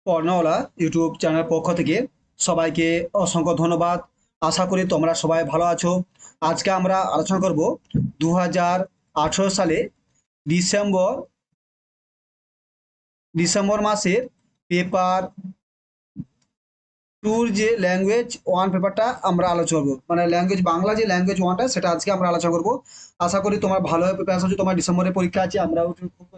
পড়নাওয়ালা YouTube channel পক্ষ থেকে সবাইকে অসংখ্য ধন্যবাদ। আশা করি তোমরা সবাই ভালো আছো। আজকে আমরা আলোচনা করব 2018 সালে ডিসেম্বর ডিসেম্বর মাসের পেপার টুর যে ল্যাঙ্গুয়েজ ওয়ান পেপারটা আমরা আলোচনা করবো, মানে ল্যাঙ্গুয়েজ বাংলা যে ল্যাঙ্গুয়েজ ওয়ানটা সেটা আজকে আমরা আলোচনা করবো। আশা করি তোমার ভালোভাবে প্রিপারেশন হচ্ছে। তোমার ডিসেম্বরে পরীক্ষা আছে, আমরাও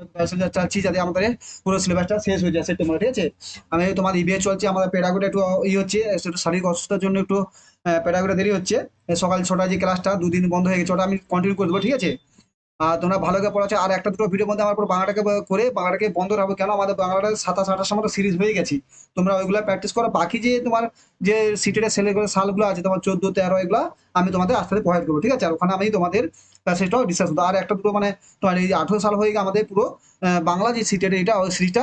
প্রিপারেশন চাচ্ছি যাতে আমাদের পুরো সিলেবাসটা শেষ হয়ে যায় সেপ্টেম্বরে, ঠিক আছে। আমি তোমার ইবিএ চলছে, আমাদের পেডাগোটা একটু হচ্ছে, একটু শারীরিক অসুস্থতার জন্য একটু পেডাগোটা দেরি হচ্ছে। সকাল 6টায় যে ক্লাসটা দুদিন বন্ধ হয়ে গেছে, ওটা আমি কন্টিনিউ করে দেবো, ঠিক আছে। আর তোমরা ভালো করে পড়াচ্ছ। আর একটা দুটো ভিডিওর মধ্যে আমার পুরো বাংলাটাকে করে বাংলাটাকে বন্ধ রাখবো, কেন আমাদের বাংলাটা 27-28 মতো সিরিজ হয়ে গেছি। তোমরা ওইগুলো প্র্যাকটিস করো। বাকি যে তোমার যে সিটের ছেলেগুলো সালগুলো আছে, তোমার 14-13 এগুলো আমি তোমাদের আস্তে আস্তে প্রোভাইড করবো, ঠিক আছে। আর ওখানে আমি তোমাদের প্যাসেজটাও ডিসকাস করবো। আর একটা দুটো মানে তোমার এই 18 সাল হয়ে গিয়ে আমাদের পুরো বাংলা যে সিটের এটা ওই সিরিজটা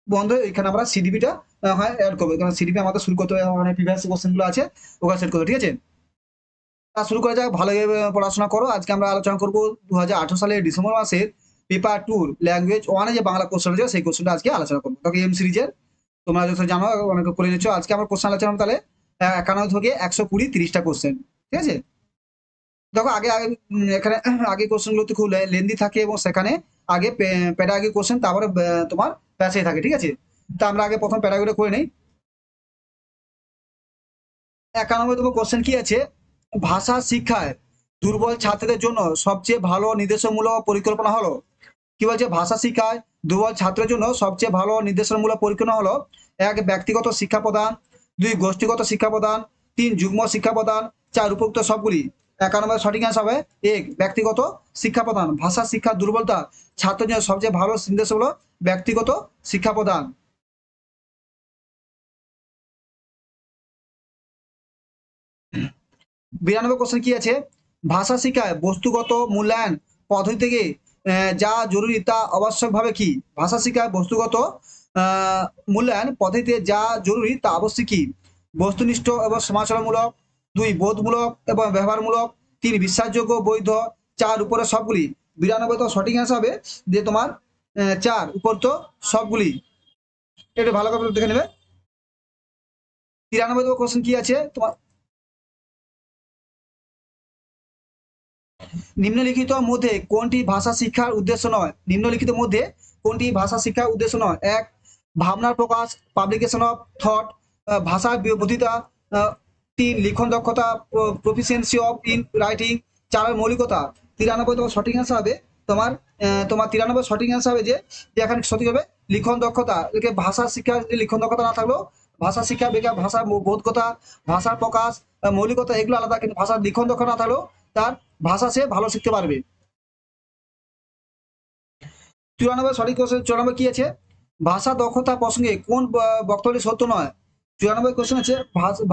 বন্ধ হয়ে এখানে আমরা সিডিপিটা হয় অ্যাড করবো, কারণ সিডিপি আমাদের শুরু করতে হবে, মানে প্রিভিয়াস কোশ্চেনগুলো আছে ওখানে সেট করতে, ঠিক আছে। তা শুরু করা যাক, ভালোভাবে পড়াশোনা করো। আজকে আমরা আলোচনা করবো 2018 সালের ডিসেম্বর মাসের পেপার টুর ল্যাঙ্গুয়েজ ওয়ানে যে বাংলা কোশ্চেন আছে সেই কোশ্চেনটা আজকে আলোচনা করবো। তাকে এম সিরিজের তোমরা যত জানো অনেকে করে নিচ্ছ। আজকে আমরা কোশ্চেন আলোচনা করবো তাহলে 51 থেকে 120 30টা কোশ্চেন, ঠিক আছে। দেখো আগে আগে এখানে আগে কোশ্চেনগুলো তো খুব লেন্দি থাকে এবং সেখানে আগে প্যাডাগি কোশ্চেন, তারপরে তোমার প্যাসেজ থাকে, ঠিক আছে। তা আমরা আগে প্রথম প্যাডাগিটা করে নিই। 91তম কোশ্চেন কি আছে, ভাষা শিক্ষায় দুর্বল ছাত্রদের জন্য সবচেয়ে ভালো নির্দেশমূলক পরিকল্পনা হলো। কি বলছে, ভাষা শিক্ষায় দুর্বল ছাত্রের জন্য সবচেয়ে ভালো নির্দেশনামূলক পরিকল্পনা হলো: 1 ব্যক্তিগত শিক্ষা প্রদান, 2 গোষ্ঠীগত শিক্ষা প্রদান, 3 যুগ্ম শিক্ষা প্রদান, 4 উপযুক্ত সবগুলি। 91 সঠিক অ্যান্সার হবে 1 ব্যক্তিগত শিক্ষা প্রদান। ভাষা শিক্ষার দুর্বলতা ছাত্রের জন্য সবচেয়ে ভালো নির্দেশ হলো ব্যক্তিগত শিক্ষা প্রদান। 92 কোশ্চেন কি আছে, ভাষা শিক্ষায় বস্তুগত মূল্যায়ন পদ্ধতি থেকে যা জরুরি তা আবশ্যকভাবে কি। ভাষা শিক্ষায় বস্তুগত মূল্যায়ন পদ্ধতিতে যা জরুরি তা আবশ্যক কি। বস্তুনিষ্ঠ এবং সমালোচনামূলক, 2 বোধমূলক এবং ব্যবহারমূলক, 3 বিশ্বাসযোগ্য বৈধ, 4 উপরে সবগুলি। 92 তো সঠিক অ্যান্সার হবে যে তোমার 4 উপর তো সবগুলি। একটু ভালো করে দেখে নেবে। 93 কোশ্চেন কি আছে তোমার, নিম্নলিখিত মধ্যে কোনটি ভাষা শিক্ষার উদ্দেশ্য নয়। নিম্নলিখিত মধ্যে কোনটি ভাষা শিক্ষার উদ্দেশ্য নয়। 1 ভাবনার প্রকাশ, পাবলিকেশন অফ থট, ভাষার বধিতা, 3 লিখন দক্ষতা, প্রফিসিয়েন্সি অফ ইন রাইটিং, 4 মৌলিকতা। 93 তোমার সঠিক অ্যান্সার হবে তোমার 93 সঠিক অ্যান্সার হবে যে যে এখানে সঠিক হবে লিখন দক্ষতা। একে ভাষা শিক্ষার যে লিখন দক্ষতা না থাকলেও ভাষা শিক্ষা বেকার ভাষার বোধকতা, ভাষার প্রকাশ, মৌলিকতা এগুলো আলাদা, কিন্তু ভাষার লিখন দক্ষতা না থাকলেও তার ভাষা সে ভালো শিখতে পারবে। 94 সঠিক কোশ্চেন। 94 কি আছে, ভাষা দক্ষতা প্রসঙ্গে কোন বক্তব্যটি সত্য নয়। 94 কোশ্চেন আছে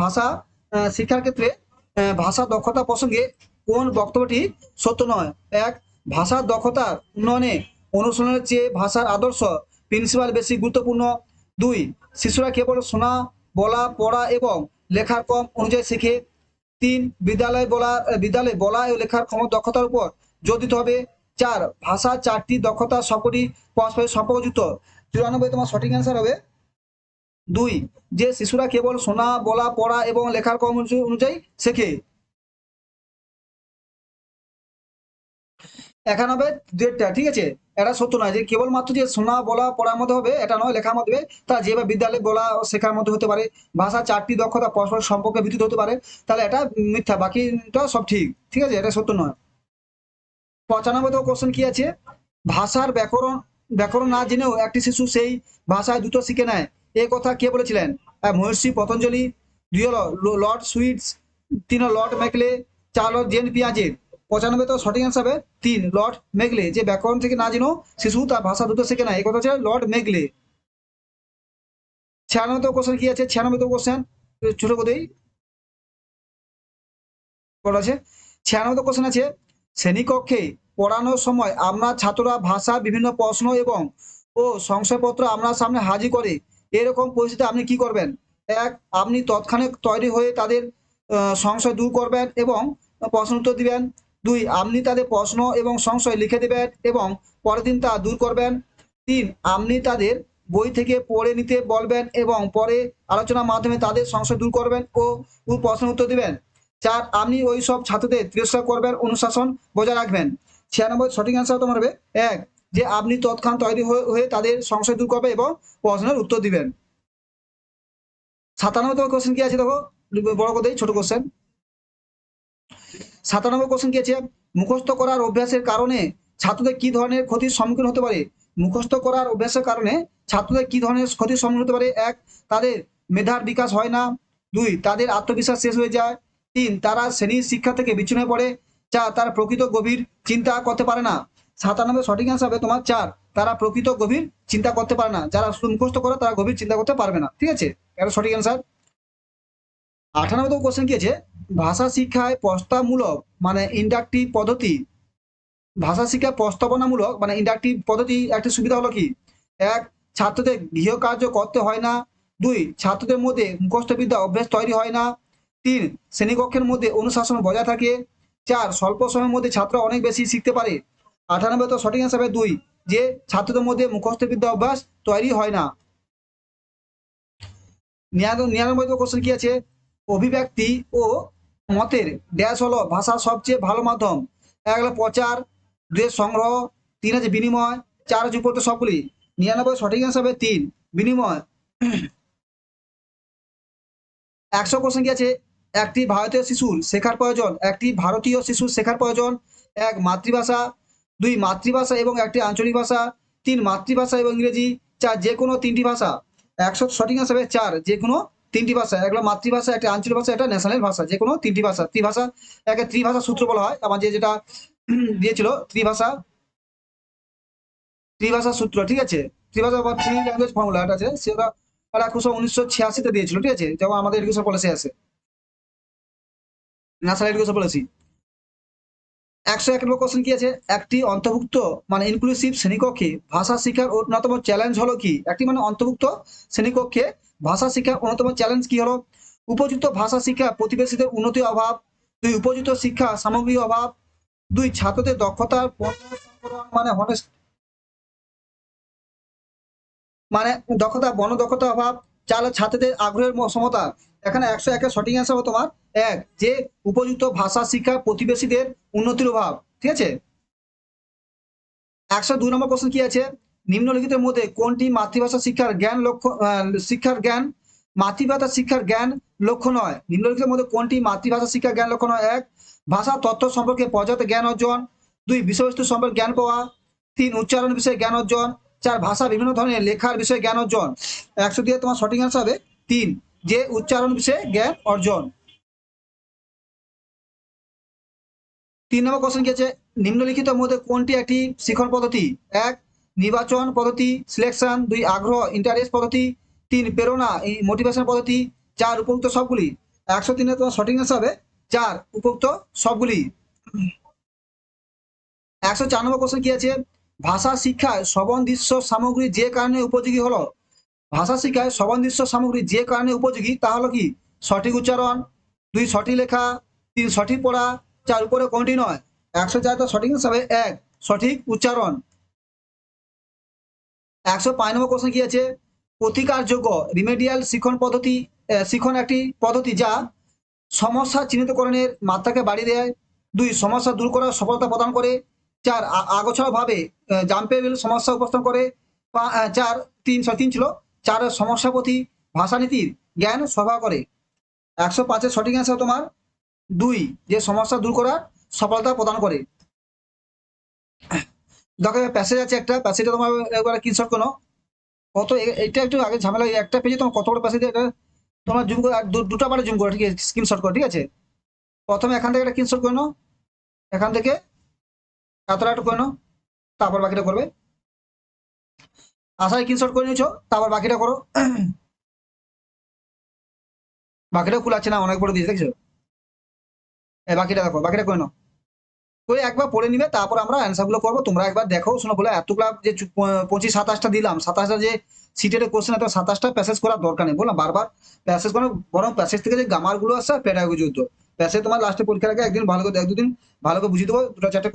ভাষা শিক্ষার ক্ষেত্রে ভাষা দক্ষতা প্রসঙ্গে কোন বক্তব্যটি সত্য নয়। 1 ভাষার দক্ষতার উন্নয়নে অনুশীলনের চেয়ে ভাষার আদর্শ প্রিন্সিপাল বেশি গুরুত্বপূর্ণ। 2 শিশুরা কেবল শোনা, বলা, পড়া এবং লেখার কম অনুযায়ী শেখে। 3 বিদ্যালয়ে বলা ও লেখার দক্ষতার উপর জোর দিতে হবে। 4 ভাষা 4টি দক্ষতা সবকটি পরস্পরের সম্পর্কযুক্ত। 94 তোমার সঠিক অ্যান্সার হবে 2 যে শিশুরা কেবল শোনা, বলা, পড়া এবং লেখার কম অনুযায়ী শেখে। 91 ডেটটা ঠিক আছে, এটা সত্য নয় যে কেবলমাত্র যে শোনা, বলা, পড়ার মধ্যে হবে এটা নয়, লেখার মধ্যে হবে। তা যেভাবে বিদ্যালয়ে বলা ও শেখার মধ্যে হতে পারে, ভাষা 4টি দক্ষতা পরস্পর সম্পর্কে ভিত্তিতে হতে পারে, তাহলে এটা মিথ্যা, বাকিটা সব ঠিক, ঠিক আছে, এটা সত্য নয়। 95তম কোশ্চেন কি আছে, ভাষার ব্যাকরণ ব্যাকরণ না জেনেও একটি শিশু সেই ভাষায় দ্রুত শিখে নেয়, এ কথা কে বলেছিলেন। মহর্ষি পতঞ্জলি, 2 হলো লর্ড সুইটস, 3 হলো লর্ড মেকলে, 4 হলো জেন পিয়াজে। 95 তো সঠিক অ্যান্সার হবে 3 লর্ড মেকলে, যে ব্যাকরণ থেকে না জেনেও শিশু তার ভাষা দ্রুত শিখে নেয়, এই কথা হচ্ছে লর্ড মেকলে। 96তম কোশ্চেন কি আছে, 96তম কোশ্চেন ছোট করেই করা আছে। 96তম কোশ্চেন আছে, শ্রেণীকক্ষে পড়ানোর সময় আপনার ছাত্ররা ভাষা বিভিন্ন প্রশ্ন এবং সংশয়পত্র আপনার সামনে হাজির করে, এরকম পরিস্থিতি আপনি কি করবেন। 1 আপনি তৎক্ষণাৎ তৈরি হয়ে তাদের সংশয় দূর করবেন এবং প্রশ্ন উত্তর দিবেন। 2 আপনি তাদের প্রশ্ন এবং সংশয় লিখে দেবেন এবং পরের দিন তা দূর করবেন। 3 আপনি তাদের বই থেকে পড়ে নিতে বলবেন এবং পরে আলোচনার মাধ্যমে তাদের সংশয় দূর করবেন ও প্রশ্নের উত্তর দিবেন। 4, আপনি ওই সব ছাত্রদের তিরস্কার করবেন, অনুশাসন বজায় রাখবেন। 96 সঠিক অ্যান্সার তোমার হবে 1, যে আপনি তৎক্ষণ তৈরি হয়ে তাদের সংশয় দূর করবেন এবং প্রশ্নের উত্তর দিবেন। 97 কোশ্চেন কি আছে দেখো, বড় করে ছোট কোশ্চেন। 97 কোশ্চেন কি আছে, মুখস্থ করার অভ্যাসের কারণে ছাত্রদের কি ধরনের ক্ষতির সম্মুখীন হতে পারে? মুখস্থ করার অভ্যাসের কারণে ছাত্রদের কি ধরনের ক্ষতির সম্মুখীন হতে পারে? 1, তাদের মেধার বিকাশ হয় না। 2, তাদের আত্মবিশ্বাস শেষ হয়ে যায়। 3, তারা শ্রেণীর শিক্ষা থেকে বিচ্ছিন্ন হয়ে পড়ে। 4, তারা প্রকৃত গভীর চিন্তা করতে পারে না। 97 সঠিক অ্যান্সার হবে তোমার 4, তারা প্রকৃত গভীর চিন্তা করতে পারে না। যারা শুধু মুখস্থ করে তারা গভীর চিন্তা করতে পারবে না। ঠিক আছে, এটা সঠিক অ্যান্সার। 98 কোশ্চেন কি আছে, ভাষা শিক্ষায় প্রস্তাবমূলক মানে ইন্ডাকটিভ পদ্ধতি, ভাষা শিক্ষা প্রস্তাবনামূলক মানে ইন্ডাকটিভ পদ্ধতি একটি সুবিধা হলো কি? 1, ছাত্রদের গৃহকার্য করতে হয় না। 2, ছাত্রদের মধ্যে মুখস্থবিদ্যা অভ্যাস তৈরি হয় না। 3, শ্রেণীকক্ষের মধ্যে অনুশাসন বজায় থাকে। 4, স্বল্প সময়ের মধ্যে ছাত্ররা অনেক বেশি শিখতে পারে। 98 তো সঠিক অ্যান্সার হবে 2, যে ছাত্রদের মধ্যে মুখস্থবিদ্যা অভ্যাস তৈরি হয় না। 99 কোশ্চেন কি আছে, অভিব্যক্তি ও মতের ড্যাশ হলো ভাষার সবচেয়ে ভালো মাধ্যম? 1 হলো প্রচার, 2 সংগ্রহ, 3 আছে বিনিময়, 4 আছে উপরোক্ত সবগুলি। 99 সঠিক অ্যান্সার হবে 3, বিনিময়। 100 কোশ্চেন কি আছে, একটি ভারতীয় শিশুর শেখার প্রয়োজন, একটি ভারতীয় শিশুর শেখার প্রয়োজন? 1, মাতৃভাষা, 2, মাতৃভাষা এবং একটি আঞ্চলিক ভাষা, 3, মাতৃভাষা এবং ইংরেজি, 4, যে কোনো 3টি ভাষা। 100 সঠিক অ্যান্সার হবে 4, যে কোনো 3টি ভাষা। এগুলো মাতৃভাষা, একটা আঞ্চলিক ভাষা, একটা ন্যাশনাল ভাষা, যে কোনো 3টি ভাষা। ত্রিভাষা, একে ত্রিভাষা সূত্র বলা হয়, আমার যেটা দিয়েছিল ত্রিভাষা, ত্রিভাষা সূত্র। ঠিক আছে, ত্রিভাষা বা থ্রি ল্যাঙ্গুয়েজ ফর্মুলা এটা আছে, সেটা 1986 দিয়েছিল। ঠিক আছে, যেমন আমাদের এডুকেশন পলিসি আছে, ন্যাশনাল এডুকেশন পলিসি। 101 কোশ্চেন কি আছে, একটি অন্তর্ভুক্ত মানে ইনক্লুসিভ শ্রেণীকক্ষে ভাষা শিক্ষার অন্যতম চ্যালেঞ্জ হলো কি? একটি মানে অন্তর্ভুক্ত শ্রেণীকক্ষে ভাষা শিক্ষার অন্যতম চ্যালেঞ্জ কি হলো? উপযুক্ত ভাষা শিক্ষা প্রতিবেশীদের উন্নতির অভাব। 2, উপযুক্ত শিক্ষা সামগ্রী অভাব। 2, ছাত্রদের দক্ষতার মানে মানে দক্ষতা বনদক্ষতা অভাব। 4, ছাত্রদের আগ্রহের সমতা। এখানে 101 সঠিক অ্যান্সার হবে তোমার 1, যে উপযুক্ত ভাষা শিক্ষা প্রতিবেশীদের উন্নতির অভাব। ঠিক আছে। 102 কোশ্চেন কি আছে, নিম্নলিখিতের মধ্যে কোনটি মাতৃভাষা শিক্ষার জ্ঞান লক্ষ্য শিক্ষার জ্ঞান মাতৃভাষা শিক্ষার জ্ঞান লক্ষ্য নয়? নিম্নলিখিতের মধ্যে কোনটি মাতৃভাষা শিক্ষার জ্ঞান লক্ষ্য নয়? 1, ভাষা তত্ত্ব সম্পর্কে পর্যাপ্ত জ্ঞান অর্জন। 2, বিষয়বস্তু সম্পর্কে জ্ঞান পাওয়া। 3, উচ্চারণ বিষয়ে জ্ঞান অর্জন। 4, ভাষা বিভিন্ন ধরনের লেখার বিষয়ে জ্ঞান অর্জন। 100 দিয়ে তোমার সঠিক অ্যান্সার হবে 3, যে উচ্চারণ বিষয়ে জ্ঞান অর্জন। 3 কোশ্চেন কি আছে, নিম্নলিখিতের মধ্যে কোনটি একটি শিখন পদ্ধতি? 1, নির্বাচন পদ্ধতি, সিলেকশন। 2, আগ্রহ ইন্টারেস্ট পদ্ধতি। 3, প্রেরণা মোটিভেশন পদ্ধতি। 4, উপযুক্ত সবগুলি। 103 তোমার সঠিক অ্যান্সার হবে 4, উপযুক্ত সবগুলি। 104 কোশ্চেন কি আছে, ভাষা শিক্ষায় সবন্ধৃশ্য সামগ্রী যে কারণে উপযোগী হলো? ভাষা শিক্ষায় সবন্ধৃশ্য সামগ্রী যে কারণে উপযোগী তা হলো কি? সঠিক উচ্চারণ, 2, সঠিক লেখা, 3, সঠিক পড়া, 4, উপরে কোনটি নয়? 104 তো সঠিক হিসাবে 1, সঠিক উচ্চারণ। 105 কোশ্চেন কি আছে, প্রতিকারযোগ্য রিমেডিয়াল শিক্ষণ পদ্ধতি শিক্ষণ একটি পদ্ধতি যা সমস্যা চিহ্নিতকরণের মাত্রাকে বাড়িয়ে দেয়। 2, সমস্যা দূর করার সফলতা প্রদান করে। 4, আগোছালো ভাবে জাম্পেবল সমস্যা উপস্থাপন করে। 4, 3 ছিল। 4, সমস্যা প্রতি ভাষানীতির জ্ঞান সভা করে। 105 সঠিক অ্যান্সার তোমার 2, যে সমস্যা দূর করার সফলতা প্রদান করে। দেখো প্যাসেজ আছে একটা, প্যাসেজটা তোমার একবার স্ক্রিনশট করো। কত এটা একটু আগে ঝামেলা, একটা পেজে তোমার কত বড় প্যাসেজ, এটা তোমার জুম করে দুটো বারে জুম করো। ঠিক আছে, স্ক্রিনশট করো। ঠিক আছে, প্রথমে এখান থেকে একটা স্ক্রিনশট করে নাও, এখান থেকে এতটা একটু করে নাও, তারপর বাকিটা করবে। আশায় স্ক্রিনশট করে নিয়েছো, তারপর বাকিটা করো। বাকিটা কুলাচ্ছে না, অনেক বড় দিয়েছে দেখছো। বাকিটা দেখো, বাকিটা করে নাও, করে একবার পড়ে নিবে, তারপর আমরা অ্যান্সার গুলো করবো। তোমরা একবার দেখো, শোনো, বলে এতগুলা যে 25-27টা দিলাম, 27টা যে সিটের কোশ্চেন, এত 27টা প্যাসেজ করার দরকার নেই, বললাম বারবার প্যাসেজ করো। বরং প্যাসেজ থেকে যে গ্রামার গুলো আসছে, পেডাগোজি যুদ্ধ প্যাসেজ তোমার লাস্টে পরীক্ষার আগে একদিন ভালো করে, 1-2 দিন ভালো করে বুঝিয়ে দেবো, 2-4টে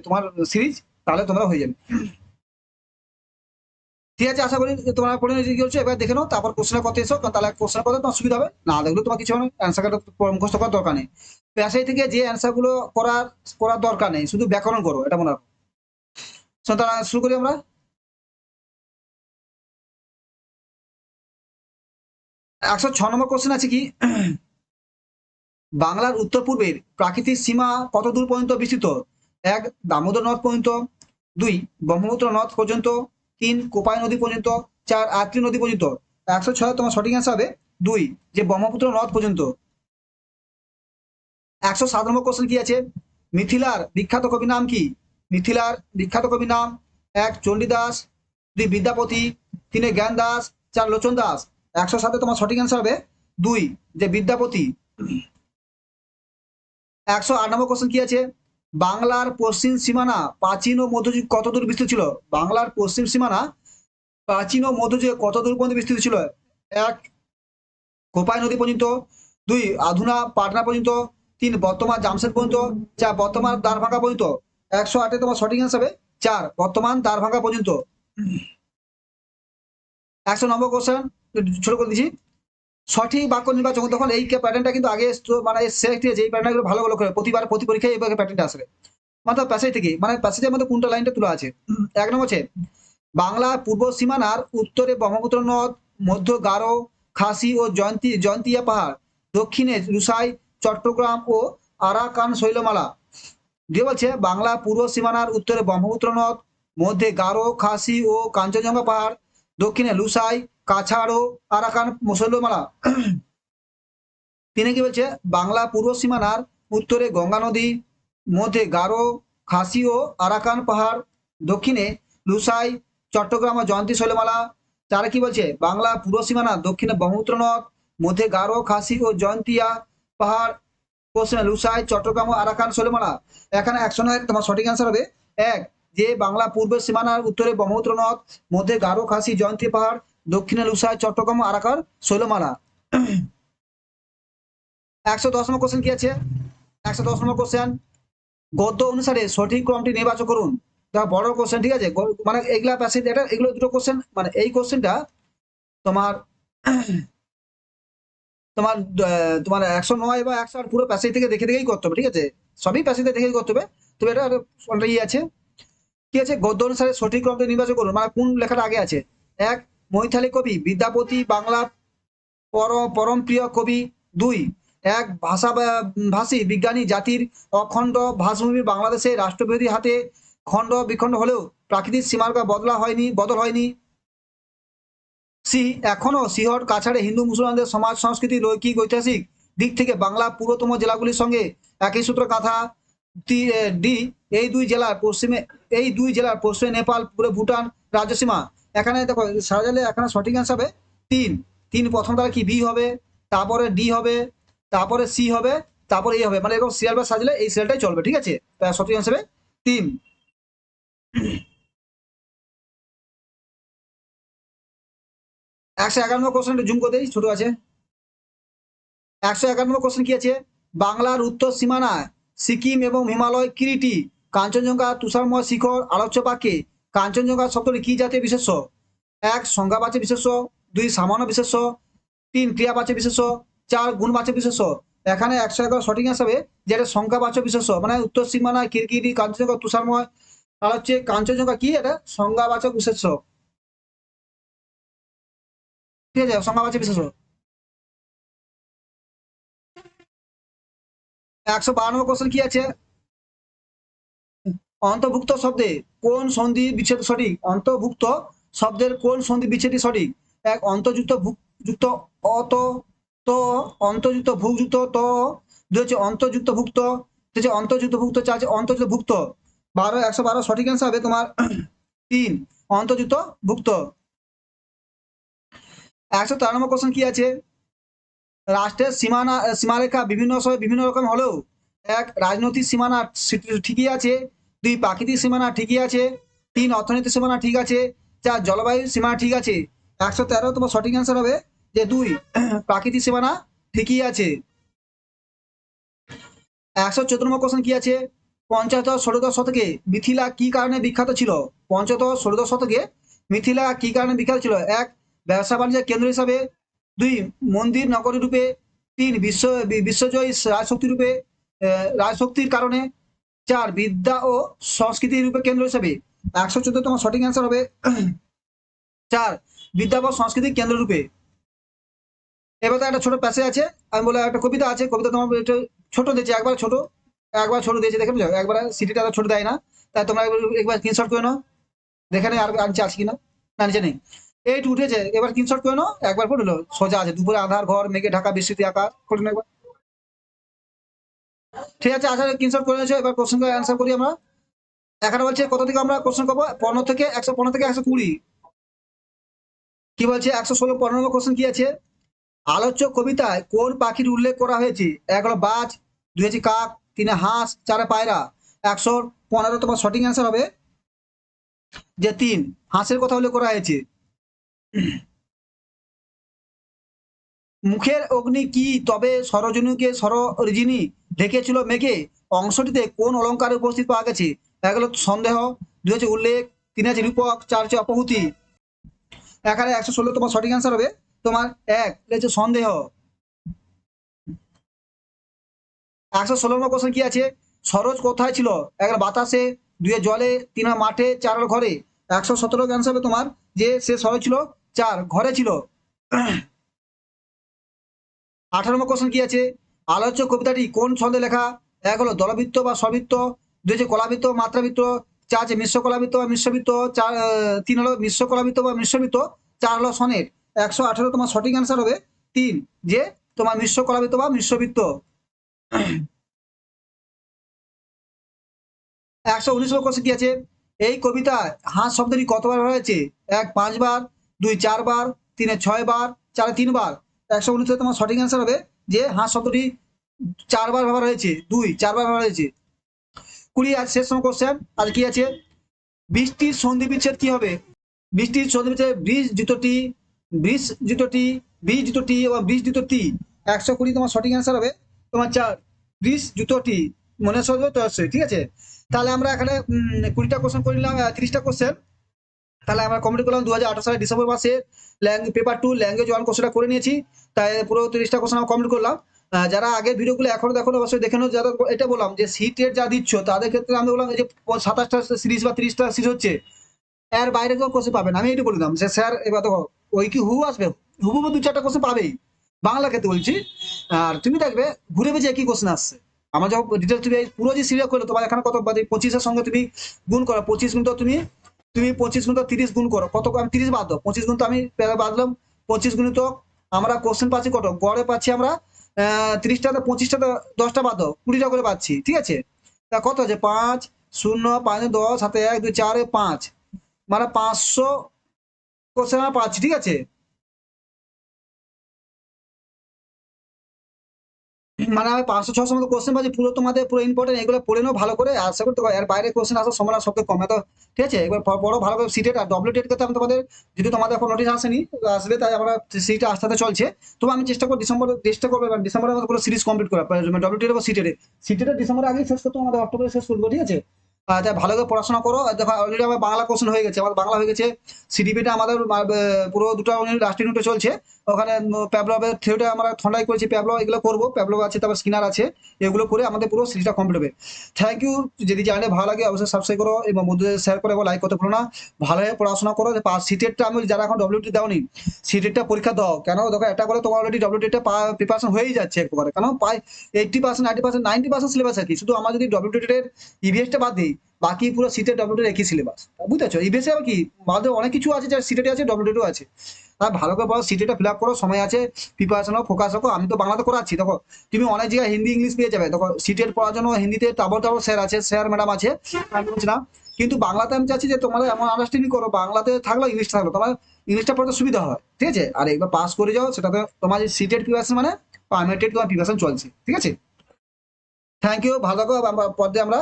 তোমার সিরিজ, তাহলে তোমরা হয়ে যাবে। ঠিক আছে, আশা করি তোমরা পড়ে নিয়েছো কি হচ্ছে, এবার দেখে নাও, তারপর কোশ্চেনের কথা এসো, কারণ তাহলে কোশ্চেনের কথা তোমার সুবিধা হবে, না দেখলে তোমার কিছু অ্যান্সার মুখস্থ করার দরকার নেই। প্যাসেজ থেকে যে অ্যান্সার গুলো করার করার দরকার নেই, শুধু ব্যাকরণ করো, এটা মনে রাখো। তাহলে শুরু করি আমরা। 106 নম্বর কোশ্চেন আছে কি, বাংলার উত্তর পূর্বের প্রাকৃতিক সীমা কত দূর পর্যন্ত বিস্তৃত? এক, দামোদর নদ পর্যন্ত। দুই, ব্রহ্মপুত্র নদ পর্যন্ত। তিন, কোপাই নদী পর্যন্ত। চার, আত্রি নদী পর্যন্ত। 106 তোমার সঠিক অ্যান্সার হবে দুই, যে ব্রহ্মপুত্র নদ পর্যন্ত। 107 নম্বর কোশ্চেন কি আছে, মিথিলার বিখ্যাত কবি নাম কি? মিথিলার বিখ্যাত কবি নাম, এক, চণ্ডীদাস। দুই, বিদ্যাপতি। তিনে, জ্ঞান দাস। চার, লোচন দাস। 107 তোমার সঠিক অ্যান্সার হবে দুই, যে বিদ্যাপতি। 108 নম্বর কোশ্চেন কি আছে, বাংলার পশ্চিম সীমানা প্রাচীন ও মধ্যযুগ কত দূর বিস্তৃত ছিল? বাংলার পশ্চিম সীমানা প্রাচীন ও মধ্যযুগে কত দূর পর্যন্ত বিস্তৃত ছিল? এক, কোপাই নদী পর্যন্ত। দুই, আধুনা পাটনা পর্যন্ত। তিন, বর্তমান জামশেদ পর্যন্ত। চার, বর্তমান দ্বারভাঙ্গা পর্যন্ত। 108 তোমার সঠিক অ্যান্সার হবে চার, বর্তমান দ্বারভাঙ্গা পর্যন্ত। 109 কোশ্চেন, ছোট করে দিচ্ছি, সঠিক বাক্য নির্বাচন, তখন এই প্যাটার্নটা কিন্তু আগে মানে যেই প্যাটার্নগুলো ভালো ভালো করে প্রতিবার প্রতি পরীক্ষায় এই প্যাটার্নটা আসবে, মানে প্যাসেজ থেকে, মানে প্যাসেজের মধ্যে কোনটা লাইনটা তোলা আছে। এক নম্বর হচ্ছে, বাংলা পূর্ব সীমানার উত্তরে ব্রহ্মপুত্র নদ, মধ্য গারো, খাসি ও জয়ন্তিয়া পাহাড়, দক্ষিণে রুসাই, চট্টগ্রাম ও আরাকান শৈলমালা। দিয়ে বলছে, বাংলা পূর্ব সীমানার উত্তরে ব্রহ্মপুত্র নদ, মধ্যে গারো, খাসি ও কাঞ্চনজঙ্ঘা পাহাড়, দক্ষিণে লুসাই, কাছাড় ও আরাকান শৈলমালা। তিনি কি বলছে, বাংলা পূর্ব সীমানার উত্তরে গঙ্গা নদী, মধ্যে গারো, খাসি ও আরাকান পাহাড়, দক্ষিণে লুসাই, চট্টগ্রাম ও জয়ন্তী শৈলমালা। তারা কি বলছে, বাংলা পূর্ব সীমানা দক্ষিণে ব্রহ্মপুত্র নদ, মধ্যে গারো, খাসি ও জয়ন্তিয়া পাহাড়, পশ্চিমে লুসাই, চট্টগ্রাম ও আরাকান শৈলমালা। এখানে 109 তোমার সঠিক অ্যান্সার হবে এক, যে বাংলা পূর্ব সীমানার উত্তরে ব্রহ্মপুত্র নদ, মধ্যে গারো, খাসি, জয়ন্তী পাহাড়, দক্ষিণে লুসাই, চট্টগ্রাম ও আরাকান শৈলমালা। 110 নম্বর কোশ্চেন কি আছে, 110 নম্বর কোশ্চেন, গদ্য অনুসারে সঠিক ক্রমটি নির্বাচন করুন। বড় কোশ্চেন, ঠিক আছে, মানে এগুলা প্যাসেজ, এটা এগুলো দুটো কোশ্চেন, মানে এই কোশ্চেনটা তোমার তোমার তোমার 109 বা 108 পুরো প্যাসেজ থেকে দেখে দেখেই করতে হবে, ঠিক আছে, সবই প্যাসেজ দেখেই করতে হবে। তবে এটা একটা ইয়ে আছে, কি আছে, গদ্য অনুসারে সঠিক ক্রমটি নির্বাচন করুন, মানে কোন লেখাটা আগে আছে। এক, মৈথালি কবি বিদ্যাপতি বাংলা পরম প্রিয় কবি। দুই, এক, ভাষী বিজ্ঞানী জাতির অখণ্ড ভাষভূমি বাংলাদেশের রাষ্ট্রবিরোধী হাতে খণ্ড বিখণ্ড হলেও প্রাকৃতিক সীমারেখা বদল হয়নি। সি, এখনো সিহট কাছাড়ে হিন্দু মুসলমানদের সমাজ সংস্কৃতি লৈকিক ঐতিহাসিক দিক থেকে বাংলা পুরোতম জেলাগুলির সঙ্গে একই সূত্র কাঁথা। ডি, এই দুই জেলার পশ্চিমে নেপাল, পুরো ভুটান রাজ্য সীমা। এখানে দেখো সাজালে এখানে সঠিক অ্যান্সার হবে তিন। তিন প্রথম তারা কি বি হবে, তারপরে ডি হবে, তারপরে সি হবে, তারপরে এ হবে, মানে এরকম সিরিয়াল বা সাজলে এই সিরিয়ালটাই চলবে, ঠিক আছে, তার সঠিক অ্যান্সার হবে তিন। 111 নম্বর কোশ্চেন জুম করে দিই, ছোট আছে। 111 নম্বর কোশ্চেন কি আছে, বাংলার উত্তর সীমানায় সিকিম এবং হিমালয় কিরিটি, কাঞ্চনজঙ্ঘা তুষারময় শিখর, আলোচ্য বাক্যে কাঞ্চনজঙ্ঘা শব্দটি কি জাতীয় বিশেষ্য? এক, সংজ্ঞাবাচক বিশেষ্য। দুই, সামান্য বিশেষ্য। তিন, ক্রিয়াবাচক বিশেষ্য। চার, গুণবাচক বিশেষ্য। এখানে 111 সঠিক হিসাবে যেটা সংজ্ঞাবাচক বিশেষ্য, মানে উত্তর সীমানায় কিরকিরি, কাঞ্চনজঙ্ঘা তুষারময়, আর হচ্ছে কাঞ্চনজঙ্ঘা কি, এটা সংজ্ঞাবাচক বিশেষ্য, ঠিক আছে, সংজ্ঞাবাচক বিশেষ্য। 112 নম্বর কোশ্চেন কি আছে, অন্তর্ভুক্ত শব্দে কোন সন্ধি বিচ্ছেদ সঠিক? অন্তর্ভুক্ত শব্দের কোন সন্ধি বিচ্ছেদটি সঠিক? এক, অন্তর্যুক্ত যুক্ত অত, তো, অন্তর্যুক্ত ভুক্ত ত। দুই হচ্ছে অন্তর্যুক্ত ভুক্ত, তিন হচ্ছে অন্তর্যুক্ত ভুক্ত, চার হচ্ছে অন্তর্যুক্ত ভুক্ত। 112 সঠিক অ্যান্সার হবে তোমার তিন, অন্তর্যুক্ত ভুক্ত। 113 নম্বর কোশ্চেন কি আছে, রাষ্ট্রের সীমারেখা বিভিন্ন সময় বিভিন্ন রকম হলেও এক, রাজনৈতিক সীমানা ঠিকই আছে। দুই, প্রাকৃতিক সীমানা ঠিকই আছে। তিন, অর্থনৈতিক সীমানা ঠিক আছে। চার, জলবায়ু সীমানা ঠিক আছে। 113 তোমার সঠিক অ্যান্সার হবে যে দুই, প্রাকৃতিক সীমানা ঠিকই আছে। 114 নম্বর কোশ্চেন কি আছে, পঞ্চদশ ষোড়শ শতকে মিথিলা কি কারণে বিখ্যাত ছিল? পঞ্চদশ ষোড়শ শতকে মিথিলা কি কারণে বিখ্যাত ছিল? এক, ব্যবসা বাণিজ্যের কেন্দ্র হিসাবে। দুই, মন্দির নগরী রূপে। তিন, বিশ্বজয়ী রাজশক্তি রূপে, রাজশক্তির কারণে। চার, বিদ্যা ও সংস্কৃতি রূপে কেন্দ্র হিসাবে। 114 তোমার সঠিক অ্যান্সার হবে চার, বিদ্যা ও সংস্কৃতির কেন্দ্র রূপে। এবার তো একটা ছোট প্যাসেজ আছে, আমি বলে একটা কবিতা আছে, কবিতা তোমার একটু ছোট দিয়েছে, একবার ছোট দিয়েছে, দেখে বুঝো, একবার সিটিটা ছোট দেয় না। তাই তোমরা একবার স্ক্রিনশট করে নাও, দেখে নেই আর নিচে আছে কিনা। না, নিচে নেই, এইটু উঠেছে, এবার স্ক্রিনশট করে নাও, একবার পড়লো সোজা আছে, দুপুরে আধার ঘর মেঘে ঢাকা বৃষ্টিতে আকাশ, করে নাও একবার। ঠিক আছে, আচ্ছা স্ক্রিনশট করে নিয়েছো, এবার কোশ্চেন অ্যান্সার করি আমরা। এখানে বলছে কত থেকে আমরা কোশ্চেন করবো, 15 থেকে 120। কি বলছে 116, 15 নম্বর কোশ্চেন কি আছে? আলোচ্য কবিতায় কোন পাখির উল্লেখ করা হয়েছে? এক হলো বাজ, দুই হচ্ছে কাক, তিনে হাঁস, চারে পায়রা। 115 তোমার সঠিক অ্যান্সার হবে যে তিন, হাঁসের কথা উল্লেখ করা হয়েছে। মুখের অগ্নি কি তবে সরোজিনীকে সরোজিনী ঢেকেছিল মেঘে অংশটিতে কোন অলঙ্কারে উপস্থিত পাওয়া গেছে? এক হলো সন্দেহ, দুই হচ্ছে উল্লেখ, তিন হচ্ছে রূপক, চার হচ্ছে অপহুতি। এখানে 116 তোমার সঠিক অ্যান্সার হবে তোমার এক, এটা হচ্ছে সন্দেহ। 116 নম্বর কোশ্চেন কি আছে? সরোজ কোথায় ছিল? এক বাতাসে, দুই জলে, তিন মাঠে, চার ঘরে। 117 অ্যান্সার হবে তোমার যে সে সরোজ ছিল, চার ঘরে ছিল। 18 নম্বর কোশ্চেন কি আছে? আলোচ্য কবিতাটি কোন ছন্দে লেখা? এক হলো দলবৃত্ত বা স্ববৃত্ত, দুই হচ্ছে কলাবৃত্ত মাত্রাবৃত্ত, চার হচ্ছে মিশ্র কলাবৃত্ত বা মিশ্রবৃত্ত, চার তিন হলো মিশ্র কলাবৃত্ত বা মিশ্রবৃত্ত, চার হলো সনেট। 118 তোমার সঠিক অ্যান্সার হবে তিন, যে তোমার মিশ্র কলাবৃত্ত বা মিশ্রবৃত্ত। 119 নম্বর কোশ্চেন কি আছে? এই কবিতায় হাঁস শব্দটি কতবার ব্যবহার হয়েছে? এক 5 বার, দুই 4 বার, তিনে 6 বার, চারে 3 বার। 119 তোমার সঠিক অ্যান্সার হবে যে হাঁস শব্দটি 4 বার ব্যবহার হয়েছে, দুই 4 বার ব্যবহার হয়েছে। 20 আর শেষ নম্বর কোশ্চেন, আর কি আছে? বৃষ্টির সন্ধি বিচ্ছেদ কি হবে? বৃষ্টির সন্ধি বিচ্ছেদ ব্রিজ জুতোটি, ব্রিজ জুতোটি, ব্রিজ জুতোটি এবং ব্রিজ জুতোটি। 120 তোমার সঠিক অ্যান্সার হবে তোমার চার, ব্রিজ জুতোটি। মনে সহজ তো অবশ্যই, ঠিক আছে। তাহলে আমরা এখানে 20টা কোশ্চেন করে নিলাম, 30টা কোশ্চেন। তাহলে আমরা কমপ্লিট করলাম 2018 সালের ডিসেম্বর মাসে পেপার 2 ল্যাঙ্গুয়েজ 1 কোশ্চেনটা করে নিয়েছি। তাই পুরো 30টা কোশ্চেন আমরা কমপ্লিট করলাম। যারা আগের ভিডিওগুলো এখনো দেখো অবশ্যই দেখে নাও। যারা এটা বললাম যে সিটের যা দিচ্ছ তাদের ক্ষেত্রে আমি বললাম এই যে 27টা সিরিজ বা 30টা সিরিজ হচ্ছে, এর বাইরে কেউ কোশ্চেন পাবে না, আমি এইটু বলে দিলাম যে স্যার এবার দেখো ওই কি হু আসবে, হুবু 2-4টা কোশ্চেন পাবেই, বাংলা ক্ষেত্রে বলছি। আর তুমি দেখবে ঘুরে বেঁচে একই কোশ্চেন আসছে। আমার যখন ডিটেলস তুমি এই পুরো যে সিরিয়াল করলো তোমার এখানে কত 25-এর সঙ্গে তুমি গুণ করো, 25 গুণ তো তুমি তুমি 25 গুণ তো 30 গুণ করো, কত আমি 30 বাদ দাও, 25 গুণ তো আমি বাদলাম, 25 গুণিত আমরা কোশ্চেন পাচ্ছি কত, গড়ে পাচ্ছি আমরা 30টাতে 25টাতে 10টা বাদ দাও, 20টা করে পাচ্ছি, ঠিক আছে। তা কত আছে 5 0 5 10 7 1 2 4 5, মানে 500 কোশ্চেন আমরা পাচ্ছি, ঠিক আছে। মানে আমি 500-600 মতো কোশ্চেন পাচ্ছি, পুরো তোমাদের পুরো ইম্পর্টেন্ট, এগুলো পড়ে নাও ভালো করে, আশা করতে এর বাইরে কোশ্চেন আসার সম্ভাবনা সবথেকে কম, তো ঠিক আছে। এবার পড়ো ভালো করে সিটেট আর ডব্লিউটেট করতে আমি তোমাদের, যদি তোমাদের এখন নোটিশ আসেনি আসবে, তাই আমরা সিটা আস্তে আস্তে চলছে। তবে আমি চেষ্টা করবো এবার ডিসেম্বরের মধ্যে পুরো সিরিজ কমপ্লিট করা, ডব্লিউটেট বা সিটেটে। সিটেটে ডিসেম্বরে আগেই শেষ করতে হবে, আমাদের অক্টোবরে শেষ করবো, ঠিক আছে। তাই ভালো করে পড়াশোনা করো। আর দেখো অলরেডি আমার বাংলা কোশ্চেন হয়ে গেছে, আমাদের বাংলা হয়ে গেছে। সিডিপিটা আমাদের পুরো দুটো লাস্ট ইউনিটে চলছে। ওখানে প্যাবলবের থিওরিটা আমরা ঠন্ডাই করেছি, প্যাবলব এগুলো করবো, প্যাবলব আছে, তারপর স্কিনার আছে, এগুলো করে আমাদের পুরো সিরিজটা কমপ্লিট হবে। Thank you. যদি জানলে ভালো লাগে অবশ্যই সাবস্ক্রাইব করো এবং বন্ধুদের শেয়ার করো এবং লাইক করতে ভুলো না। ভালোভাবে পড়াশোনা করো, সিটেটটা আমি যারা এখন ডব্লিউটি দাওনি সিটেটটা পরীক্ষা দাও, কেন দেখো এটা করে তোমার অলরেডি ডব্লিউটিটা প্রিপারেশন হয়েই যাচ্ছে একবারে, কারণ প্রায় 80%, 90%, 90% সিলেবাস আর কি, শুধু আমরা যদি ডব্লিউটির ইভিএসটা বাদ দিই, বাকি পুরো সিটের ডব্লিউটির একই সিলেবাস, বুঝতে ইভিএসে আবার কি বাদে অনেক কিছু আছে যা সিটেটে আছে, ডব্লিউটিও আছে। আর ভালো করে বলো, সিটেটা ফিল আপ করো, সময় আছে, প্রিপারেশন ফোকাস রাখো। আমি তো বাংলাতে করাচ্ছি, দেখো তুমি অনেক জায়গায় হিন্দি ইংলিশ পেয়ে যাবে, দেখো সিটেট পড়ার জন্য হিন্দিতে তাবড় তাবড় স্যার আছে, স্যার ম্যাডাম আছে, আমি বলছি না। কিন্তু বাংলাতে আমি চাচ্ছি যে তোমরা এমন আন্ডারস্ট্যান্ডিং করো, বাংলাতে থাকলো ইংলিশটা থাকলো, তোমার ইংলিশটা পড়তে সুবিধা হয়, ঠিক আছে। আর একবার পাস করে যাও, সেটাতে তোমার যে সিটের প্রিপারেশন মানে পার্মানেন্ট তোমার প্রিপারেশন চলছে, ঠিক আছে। থ্যাংক ইউ, ভালো থাকো। পরে আমরা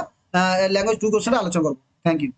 ল্যাঙ্গুয়েজ 2 কোশ্চেনে আলোচনা করবো। Thank you.